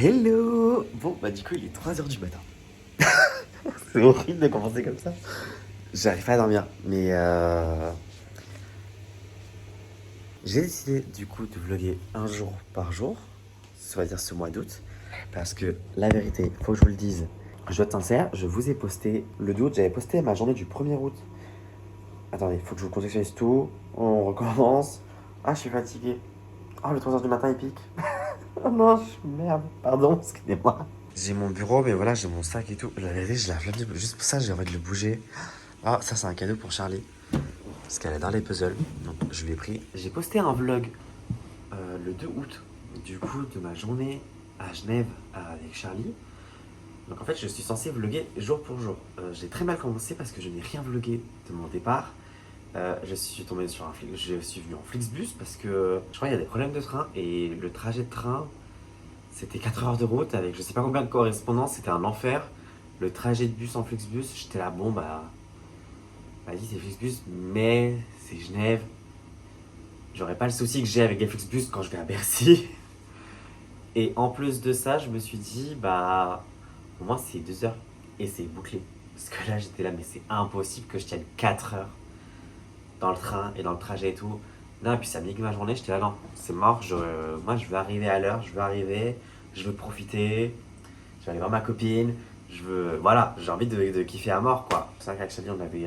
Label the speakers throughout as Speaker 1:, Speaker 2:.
Speaker 1: Hello. Bon, bah du coup, il est 3h du matin. C'est horrible de commencer comme ça. J'arrive pas à dormir, mais j'ai décidé du coup de vlogger un jour par jour, ça va dire ce mois d'août, parce que la vérité, faut que je vous le dise, je dois être sincère, je vous ai posté le 2 août, j'avais posté ma journée du 1er août. Attendez, faut que je vous contextualise tout, on recommence. Ah, je suis fatigué. Oh, le 3h du matin, il pique. Oh non, merde, pardon, excusez-moi. J'ai mon bureau, mais voilà, j'ai mon sac et tout. La vérité, je la flemme juste pour ça, j'ai envie de le bouger. Ah, ça, c'est un cadeau pour Charlie. Parce qu'elle adore les puzzles. Donc, je lui ai pris. J'ai posté un vlog le 2 août, du coup, de ma journée à Genève avec Charlie. Donc, en fait, je suis censé vlogger jour pour jour. J'ai très mal commencé parce que je n'ai rien vlogué de mon départ. Je suis tombé sur je suis venu en Flixbus parce que je crois qu'il y a des problèmes de train et le trajet de train, c'était 4 heures de route avec je sais pas combien de correspondances, c'était un enfer. Le trajet de bus en Flixbus, j'étais là, bon bah, vas-y, c'est Flixbus, mais c'est Genève. J'aurais pas le souci que j'ai avec les Flixbus quand je vais à Bercy. Et en plus de ça, je me suis dit, bah, au moins c'est 2 heures et c'est bouclé. Parce que là, j'étais là, mais c'est impossible que je tienne 4 heures dans le train et dans le trajet et tout. Non, et puis ça me nique ma journée, j'étais là, non, c'est mort, moi je veux arriver à l'heure, je veux profiter, je vais aller voir ma copine, voilà, j'ai envie de kiffer à mort, quoi. C'est vrai qu'avec Charlie,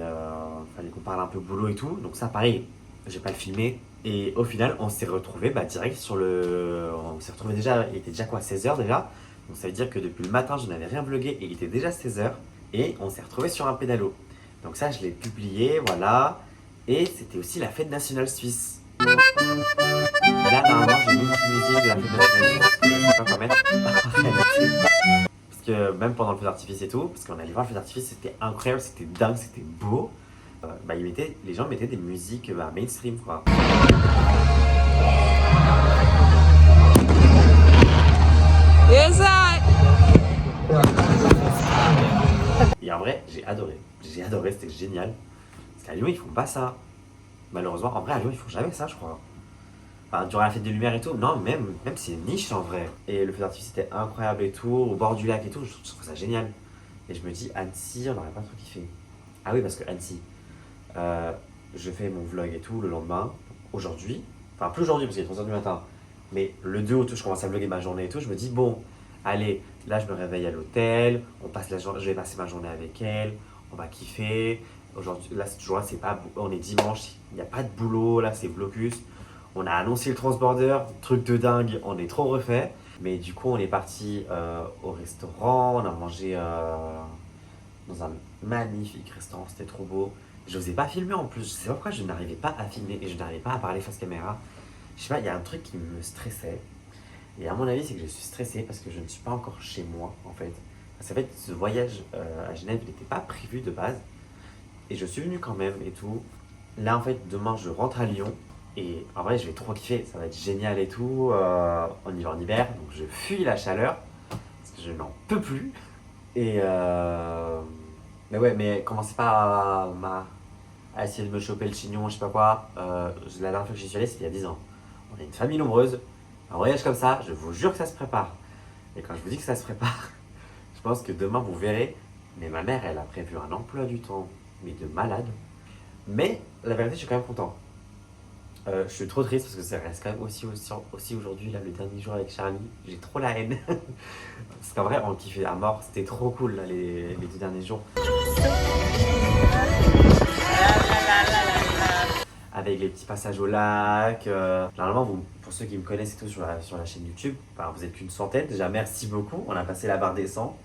Speaker 1: fallait qu'on parle un peu boulot et tout, donc ça, pareil, j'ai pas le filmé. Et au final, on s'est retrouvés direct on s'est retrouvés déjà, il était déjà quoi, 16h déjà. Donc ça veut dire que depuis le matin, je n'avais rien vlogué et il était déjà 16h. Et on s'est retrouvés sur un pédalo. Donc ça, je l'ai publié, voilà. Et c'était aussi la fête nationale suisse. Là, normalement, j'ai mis une petite musique de la fête nationale suisse, que je sais pas quoi mettre. Parce que même pendant le feu d'artifice et tout, parce qu'on allait voir le feu d'artifice, c'était incroyable, c'était dingue, c'était beau. Les gens mettaient des musiques mainstream, quoi. Et en vrai, j'ai adoré. J'ai adoré, c'était génial. Parce qu'à Lyon, ils font pas ça. Malheureusement, en vrai, à Lyon, ils font jamais ça, je crois. Enfin, durant la fête des Lumières et tout, non, même c'est une niche en vrai. Et le feu d'artifice était incroyable et tout, au bord du lac et tout, je trouve ça génial. Et je me dis, Annecy, on n'aurait pas trop kiffé. Ah oui, parce que Annecy, je fais mon vlog et tout le lendemain, aujourd'hui. Enfin, plus aujourd'hui parce qu'il est 3h du matin. Mais le 2 août, je commence à vlogger ma journée et tout, je me dis, bon, allez, là, je me réveille à l'hôtel, je vais passer ma journée avec elle, on va kiffer. Aujourd'hui, là, on est dimanche, il n'y a pas de boulot, là, c'est blocus. On a annoncé le transborder, truc de dingue, on est trop refait. Mais du coup, on est parti au restaurant, on a mangé dans un magnifique restaurant, c'était trop beau. Je n'osais pas filmer en plus, je sais pas pourquoi je n'arrivais pas à filmer et je n'arrivais pas à parler face caméra. Je sais pas, il y a un truc qui me stressait. Et à mon avis, c'est que je suis stressé parce que je ne suis pas encore chez moi en fait. Parce qu'en fait, ce voyage à Genève, il n'était pas prévu de base. Et je suis venu quand même et tout. Là, en fait, demain, je rentre à Lyon. Et en vrai, je vais trop kiffer, ça va être génial et tout. On y va en hiver, donc je fuis la chaleur parce que je n'en peux plus. Et mais ouais, mais commencez pas à essayer de me choper le chignon, je sais pas quoi. La dernière fois que j'y suis allé, c'était il y a 10 ans. On est une famille nombreuse. Un voyage comme ça, je vous jure que ça se prépare. Et quand je vous dis que ça se prépare, je pense que demain vous verrez. Mais ma mère, elle a prévu un emploi du temps, mais de malade. Mais la vérité, je suis quand même content. Je suis trop triste parce que ça reste quand même aussi aujourd'hui, là, le dernier jour avec Charlie. J'ai trop la haine. Parce qu'en vrai, on kiffait à mort. C'était trop cool, là, les 2 derniers jours. Avec les petits passages au lac. Normalement, pour ceux qui me connaissent et tout sur la chaîne YouTube, vous êtes qu'une centaine. Déjà, merci beaucoup. On a passé la barre des 100.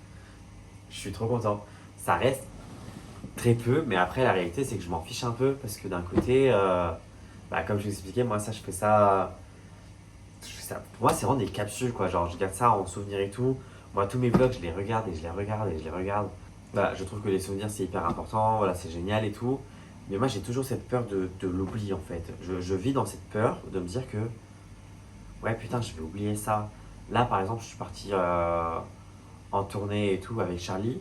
Speaker 1: Je suis trop content. Ça reste très peu, mais après, la réalité, c'est que je m'en fiche un peu. Parce que d'un côté... comme je vous expliquais, moi je fais ça. Pour moi, c'est vraiment des capsules, quoi. Genre, je garde ça en souvenir et tout. Moi, tous mes vlogs, je les regarde et je les regarde et je les regarde. Je trouve que les souvenirs, c'est hyper important. Voilà, c'est génial et tout. Mais moi, j'ai toujours cette peur de l'oubli, en fait. Je vis dans cette peur de me dire que, ouais, putain, je vais oublier ça. Là, par exemple, je suis parti en tournée et tout avec Charlie.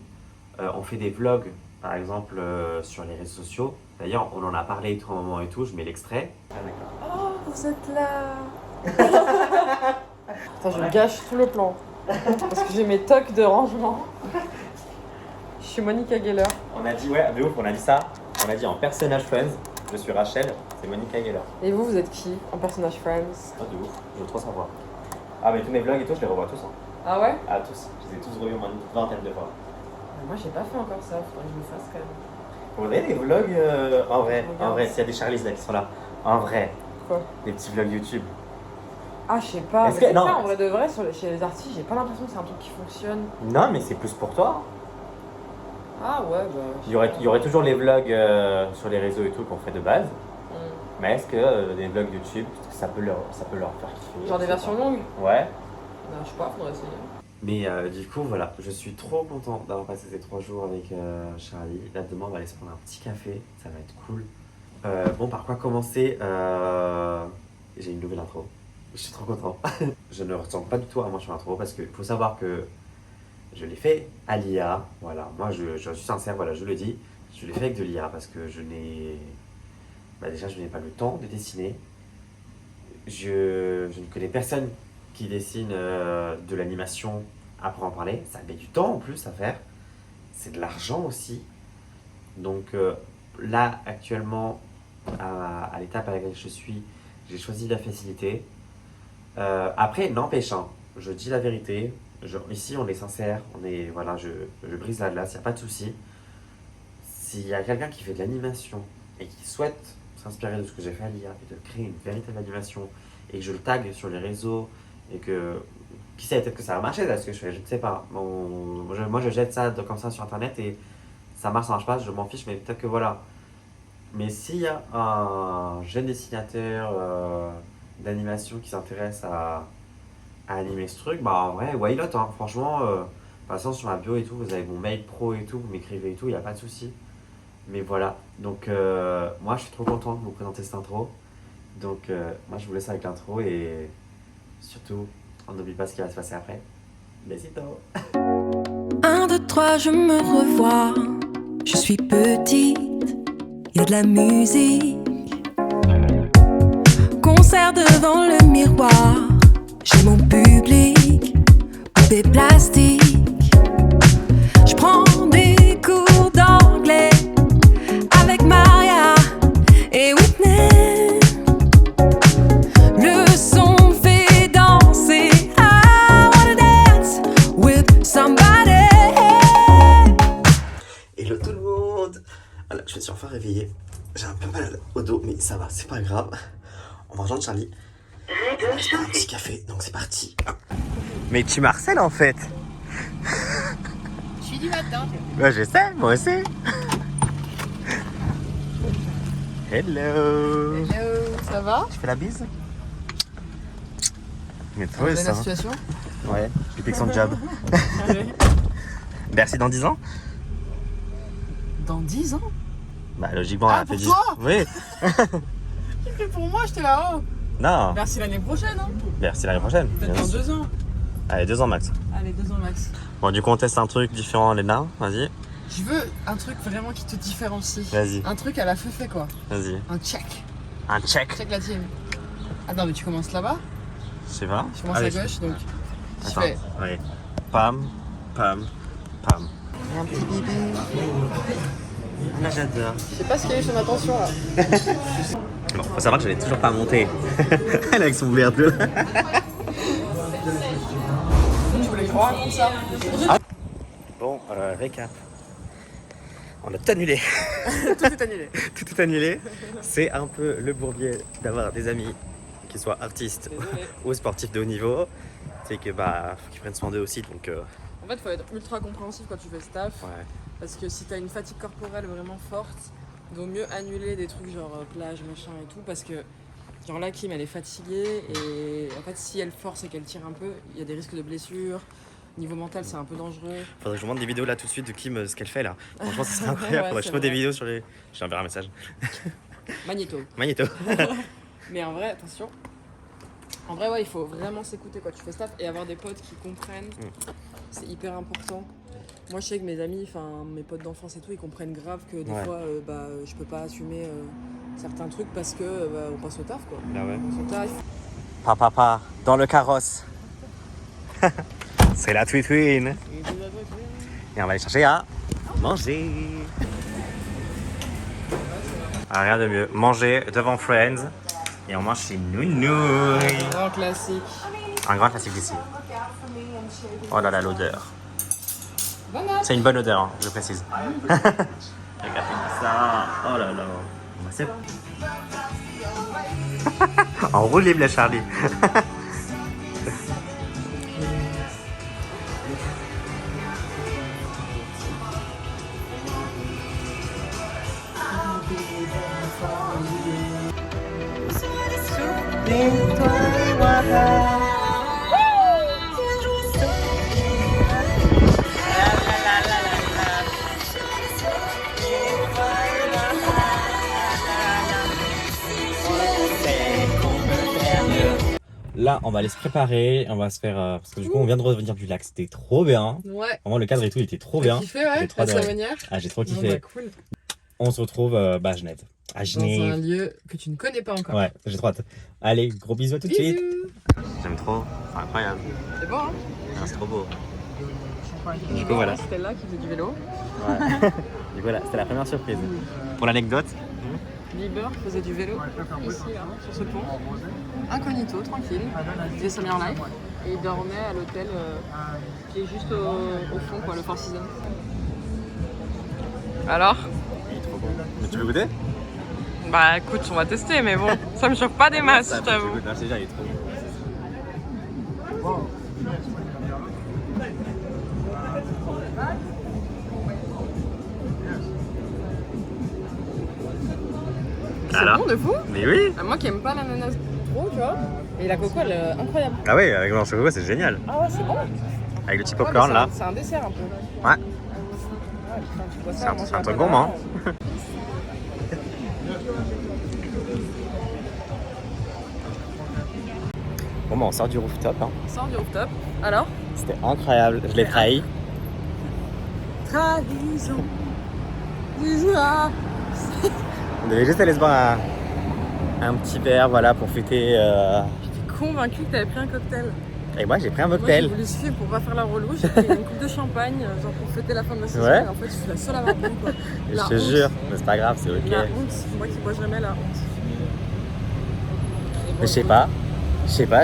Speaker 1: On fait des vlogs, par exemple, sur les réseaux sociaux. D'ailleurs, on en a parlé et tout un moment et tout. Je mets l'extrait.
Speaker 2: Oh, vous êtes là. Attends, je gâche tout le plan. Parce que j'ai mes tocs de rangement. Je suis Monica Geller.
Speaker 1: On a dit, ouais, de ouf, on a dit ça. On a dit en personnage Friends, je suis Rachel, c'est Monica Geller.
Speaker 2: Et vous êtes qui en personnage Friends?
Speaker 1: Ah, de ouf, je veux trop savoir. Ah, mais tous mes vlogs et tout, je les revois tous. Hein.
Speaker 2: Ah ouais?
Speaker 1: Ah, tous. Je les ai tous revus au moins une vingtaine de fois.
Speaker 2: Moi j'ai pas fait encore ça, faudrait que je le fasse quand même.
Speaker 1: Faudrait des vlogs en vrai, s'il y a des Charlies là qui sont là, en vrai.
Speaker 2: Quoi?
Speaker 1: Des petits vlogs YouTube.
Speaker 2: Ah je sais pas,
Speaker 1: Est-ce
Speaker 2: mais
Speaker 1: que-
Speaker 2: c'est
Speaker 1: non.
Speaker 2: ça en vrai de vrai, chez les artistes, j'ai pas l'impression que c'est un truc qui fonctionne.
Speaker 1: Non, mais c'est plus pour toi.
Speaker 2: Ah ouais, bah...
Speaker 1: Il y aurait toujours les vlogs sur les réseaux et tout qu'on fait de base. Mais est-ce que des vlogs YouTube, ça peut leur faire kiffer?
Speaker 2: Genre des versions longues?
Speaker 1: Ouais.
Speaker 2: Non, je sais pas, faudrait essayer.
Speaker 1: Mais du coup, voilà, je suis trop content d'avoir passé ces 3 jours avec Charlie. Là, demain, on va aller se prendre un petit café, ça va être cool. Bon, par quoi commencer? J'ai une nouvelle intro. Je suis trop content. Je ne ressemble pas du tout à moi sur l'intro parce qu'il faut savoir que je l'ai fait à l'IA. Voilà, moi je suis sincère, voilà, je le dis. Je l'ai fait avec de l'IA parce que je n'ai. Déjà, je n'ai pas le temps de dessiner. Je ne connais personne qui dessine de l'animation à en parler. Ça met du temps en plus à faire. C'est de l'argent aussi. Donc là, actuellement, à l'étape à laquelle je suis, j'ai choisi la facilité. Après, n'empêche, hein, je dis la vérité. Ici, on est sincère. Voilà, je brise la glace, il n'y a pas de souci. S'il y a quelqu'un qui fait de l'animation et qui souhaite s'inspirer de ce que j'ai fait à l'IA et de créer une véritable animation et que je le tag sur les réseaux et que qui sait, peut-être que ça va marcher là ce que je fais, je ne sais pas. Moi je jette ça comme ça sur internet et ça marche pas, je m'en fiche, mais peut-être que voilà. Mais s'il y a un jeune dessinateur d'animation qui s'intéresse à animer ce truc, bah en vrai, why not, hein, franchement, par exemple sur ma bio et tout, vous avez mon mail pro et tout, vous m'écrivez et tout, il n'y a pas de souci. Mais voilà, donc moi je suis trop content de vous présenter cette intro. Donc moi je vous laisse avec l'intro et surtout, on n'oublie pas ce qui va se passer après. Besito.
Speaker 3: 1, 2, 3, je me revois. Je suis petite, y a de la musique. Concert devant le miroir. J'ai mon public, poupée plastique. Je prends des cours d'anglais avec Maria et Whitney. Le son fait danser. I wanna dance with somebody.
Speaker 1: Hello tout le monde. Voilà, je me suis enfin réveillé. J'ai un peu mal au dos, mais ça va, c'est pas grave. On va rejoindre Charlie. On va se prendre un petit café, donc c'est parti. Mais tu m'harcèles en fait.
Speaker 2: Je suis du matin.
Speaker 1: Ouais, je sais, moi aussi. Hello.
Speaker 2: Hello, ça va?
Speaker 1: Tu fais la bise? Mais toi,
Speaker 2: la
Speaker 1: ça.
Speaker 2: situation?
Speaker 1: Ouais, je pique son job. Merci dans 10 ans?
Speaker 2: Dans 10 ans?
Speaker 1: Bah, logiquement,
Speaker 2: Ah,
Speaker 1: elle a fait
Speaker 2: pour
Speaker 1: 10
Speaker 2: toi?
Speaker 1: Oui.
Speaker 2: Et pour moi, j'étais là-haut.
Speaker 1: Non,
Speaker 2: Merci l'année prochaine, hein?
Speaker 1: merci l'année prochaine.
Speaker 2: Peut-être
Speaker 1: Bien
Speaker 2: dans
Speaker 1: sûr.
Speaker 2: 2 ans.
Speaker 1: Allez, 2 ans max.
Speaker 2: Allez, 2 ans max.
Speaker 1: Bon, du coup, on teste un truc différent, Léna. Vas-y,
Speaker 2: Je veux un truc vraiment qui te différencie.
Speaker 1: vas-y,
Speaker 2: Un truc à la feufé, quoi.
Speaker 1: vas-y.
Speaker 2: Un check.
Speaker 1: Un check.
Speaker 2: Check la team. Attends, mais tu commences là-bas?
Speaker 1: Je sais pas.
Speaker 2: Je commence à gauche, donc je
Speaker 1: Attends,
Speaker 2: fais
Speaker 1: ouais. Pam, pam, pam.
Speaker 2: un petit bébé.
Speaker 1: Là, j'adore.
Speaker 2: Je sais pas ce qu'il y a eu son attention là.
Speaker 1: Bon, faut savoir que je l'ai toujours pas monté. Elle avec son verre bleu.
Speaker 2: Tu voulais croire comme ça?
Speaker 1: Bon, récap. On a tout annulé.
Speaker 2: Tout est annulé.
Speaker 1: Tout est annulé. C'est un peu le bourbier d'avoir des amis qui soient artistes
Speaker 2: Désolé.
Speaker 1: ou sportifs de haut niveau. C'est que bah, faut qu'ils prennent soin d'eux aussi. Donc,
Speaker 2: En fait, faut être ultra compréhensif quand tu fais ce taf.
Speaker 1: ouais.
Speaker 2: Parce que si t'as une fatigue corporelle vraiment forte, il vaut mieux annuler des trucs genre plage, machin et tout. Parce que, genre là, Kim, elle est fatiguée. Et en fait, si elle force et qu'elle tire un peu, il y a des risques de blessures. Niveau mental, c'est un peu dangereux.
Speaker 1: Faudrait que je vous montre des vidéos là tout de suite de Kim, ce qu'elle fait là. Franchement, ça serait incroyable.
Speaker 2: Ouais,
Speaker 1: Faudrait que je
Speaker 2: c'est
Speaker 1: fasse des
Speaker 2: vrai.
Speaker 1: vidéos sur les. Je t'enverrai un message.
Speaker 2: Magnéto.
Speaker 1: Magnéto.
Speaker 2: Mais en vrai, attention. En vrai, ouais, il faut vraiment s'écouter quand tu fais ce taf et avoir des potes qui comprennent. C'est hyper important. Moi, je sais que mes amis, enfin mes potes d'enfance et tout, ils comprennent grave que des
Speaker 1: Ouais.
Speaker 2: fois, je peux pas assumer certains trucs parce que on passe au taf, quoi.
Speaker 1: Bah ouais.
Speaker 2: On passe au taf.
Speaker 1: Papa, dans le carrosse. C'est la Twin. Et on va aller chercher à manger. Ah, rien de mieux. Manger devant Friends. Et on mange chez Nounouille.
Speaker 2: Grand classique.
Speaker 1: Un grand classique ici. Oh là là, l'odeur.
Speaker 2: Bon app.
Speaker 1: C'est une bonne odeur, hein, je précise. Regardez ça. Oh là là. C'est... En roue libre, la Charlie. Là, on va aller se préparer, on va se faire... parce que du coup, on vient de revenir du lac, c'était trop bien.
Speaker 2: Ouais.
Speaker 1: Vraiment, le cadre et tout, il était trop bien.
Speaker 2: T'as kiffé, ouais,
Speaker 1: J'ai trop
Speaker 2: la
Speaker 1: adoré.
Speaker 2: savonnière.
Speaker 1: Ah, j'ai trop
Speaker 2: Bon,
Speaker 1: kiffé.
Speaker 2: bah, cool.
Speaker 1: On se retrouve à Genève. À
Speaker 2: Dans un
Speaker 1: Genève.
Speaker 2: lieu que tu ne connais pas encore.
Speaker 1: Ouais, j'ai trop hâte. Allez, gros bisous à tout de suite.
Speaker 2: Bisous.
Speaker 1: J'aime trop, c'est incroyable.
Speaker 2: C'est bon, hein?
Speaker 1: Ah, c'est trop beau.
Speaker 2: Du
Speaker 1: coup, voilà.
Speaker 2: C'était là qui faisait du vélo.
Speaker 1: Ouais. Du coup, voilà, c'était la première surprise. Pour l'anecdote,
Speaker 2: Bieber faisait du vélo ici, là, sur ce pont. Incognito, tranquille. Il faisait sa meilleure life. Et il dormait à l'hôtel qui est juste au fond, quoi, le Four Seasons. Alors?
Speaker 1: il est trop bon. Mais tu veux goûter?
Speaker 2: Bah écoute, on va tester, mais bon, ça me choque pas des masses, je t'avoue.
Speaker 1: Non, je sais déjà, il est trop bon.
Speaker 2: C'est
Speaker 1: Alors
Speaker 2: bon de fou?
Speaker 1: Mais oui.
Speaker 2: Moi qui aime pas l'ananas trop, tu vois. Et la coco, elle est incroyable.
Speaker 1: Ah ouais, avec blanche chocolat, c'est génial.
Speaker 2: Ah ouais, c'est bon.
Speaker 1: Avec le petit
Speaker 2: Ouais,
Speaker 1: popcorn
Speaker 2: mais
Speaker 1: là.
Speaker 2: c'est un dessert un peu.
Speaker 1: Ouais.
Speaker 2: Putain, tu vois ça,
Speaker 1: C'est un-
Speaker 2: moi,
Speaker 1: c'est
Speaker 2: sur
Speaker 1: un
Speaker 2: la
Speaker 1: truc
Speaker 2: banane.
Speaker 1: gourmand. Bon, bah, on sort du rooftop. Hein.
Speaker 2: On sort du rooftop. Alors?
Speaker 1: C'était incroyable. Je l'ai trahi.
Speaker 2: Trahison. Du joie.
Speaker 1: On devait juste aller se boire un petit verre, voilà, pour fêter.
Speaker 2: J'étais convaincue que t'avais pris un cocktail.
Speaker 1: Et moi, j'ai pris un
Speaker 2: Moi, j'ai
Speaker 1: cocktail.
Speaker 2: voulu suivre pour pas faire la relou. J'ai pris une coupe de champagne, genre pour fêter la fin de la saison.
Speaker 1: Ouais.
Speaker 2: Et en fait, je suis la seule à avoir bu, quoi.
Speaker 1: Je
Speaker 2: La
Speaker 1: te
Speaker 2: honte.
Speaker 1: jure, mais c'est pas grave, c'est ok.
Speaker 2: La honte, moi qui bois jamais la honte. Et bon,
Speaker 1: Mais je sais
Speaker 2: écoute,
Speaker 1: pas, je sais pas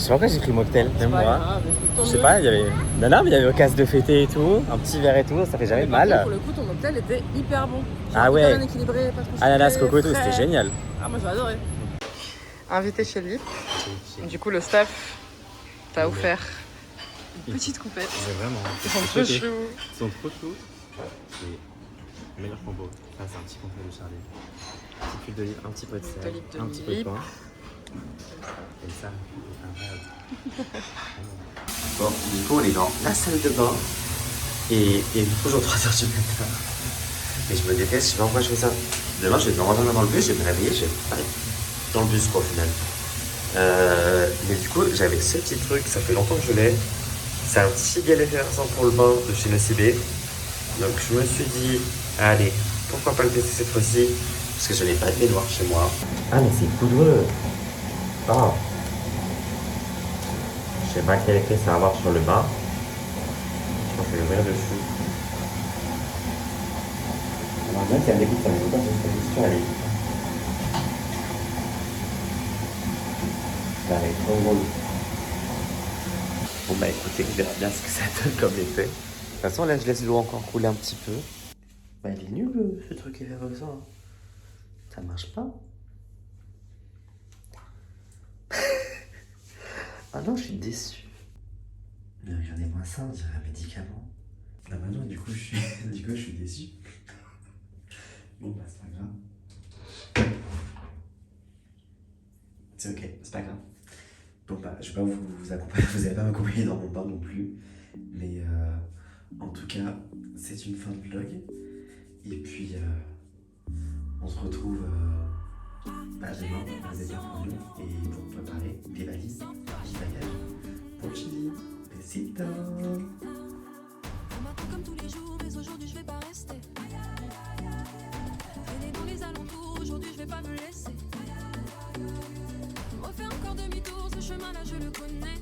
Speaker 1: pourquoi j'ai pris mocktail,
Speaker 2: c'est
Speaker 1: même
Speaker 2: pas
Speaker 1: moi.
Speaker 2: grave, écoute, tant
Speaker 1: Je sais
Speaker 2: mieux.
Speaker 1: pas, il y avait. Non, mais il y avait occasion de fêter et tout, un petit verre et tout, ça fait jamais
Speaker 2: Mais par contre,
Speaker 1: mal.
Speaker 2: pour le coup, ton mocktail était hyper bon. Genre,
Speaker 1: Ah ouais.
Speaker 2: hyper bien équilibré, pas trop sucré,
Speaker 1: Ananas, coco et tout,
Speaker 2: frais.
Speaker 1: c'était génial.
Speaker 2: Ah, moi j'ai adoré. Invité chez lui. Du coup, le staff t'a offert une petite coupette.
Speaker 1: C'est vraiment.
Speaker 2: Ils sont trop choux.
Speaker 1: Ils sont trop choux. C'est meilleur combo. Ça, c'est un petit combo de Charlie. Un petit peu d'olive, un petit peu de sel,
Speaker 2: D'olive,
Speaker 1: un petit peu de
Speaker 2: d'olive.
Speaker 1: pain. Et ça, incroyable. Bon, du coup, on est dans la salle de bain. Et il est toujours 3h du matin. Et je me déteste, je sais pas pourquoi je fais ça. Demain, je vais devoir rentrer dans le bus, je vais me réveiller, je vais pas être dans le bus, quoi, au final. Mais du coup, j'avais ce petit truc, ça fait longtemps que je l'ai. C'est un petit gel effervescent pour le bain de chez Nocibé. Donc je me suis dit, allez, pourquoi pas le tester cette fois-ci? Parce que je n'ai pas de baignoire chez moi. Ah mais c'est poudreux. Oh. Je sais pas quel effet ça va avoir sur le bain. Je pense que je vais l'ouvrir dessus. Alors même si elle dégoûte, ça me dégoûte pas, parce que la texture elle est... Elle est trop drôle. Bon bah écoutez, on verra bien ce que ça donne comme effet. De toute façon là je laisse l'eau encore couler un petit peu. Bah il est nul ce truc effervescent. Ça marche pas. Ah non, je suis déçu. J'en ai moins ça, on dirait un médicament. Ah bah non, du coup je suis déçu. Bon bah c'est pas grave. C'est ok, c'est pas grave. Bon bah je vais pas vous accompagner, vous allez pas m'accompagner dans mon bain non plus. Mais en tout cas, c'est une fin de vlog. Et puis on se retrouve demain dans des interviews et pour préparer des valises, des bagages pour Chili. Besitos.
Speaker 3: Un matin comme tous les jours, mais aujourd'hui je vais pas rester. Traîner dans les alentours, aujourd'hui je vais pas me laisser. Refaire encore demi-tour, ce chemin-là je le connais.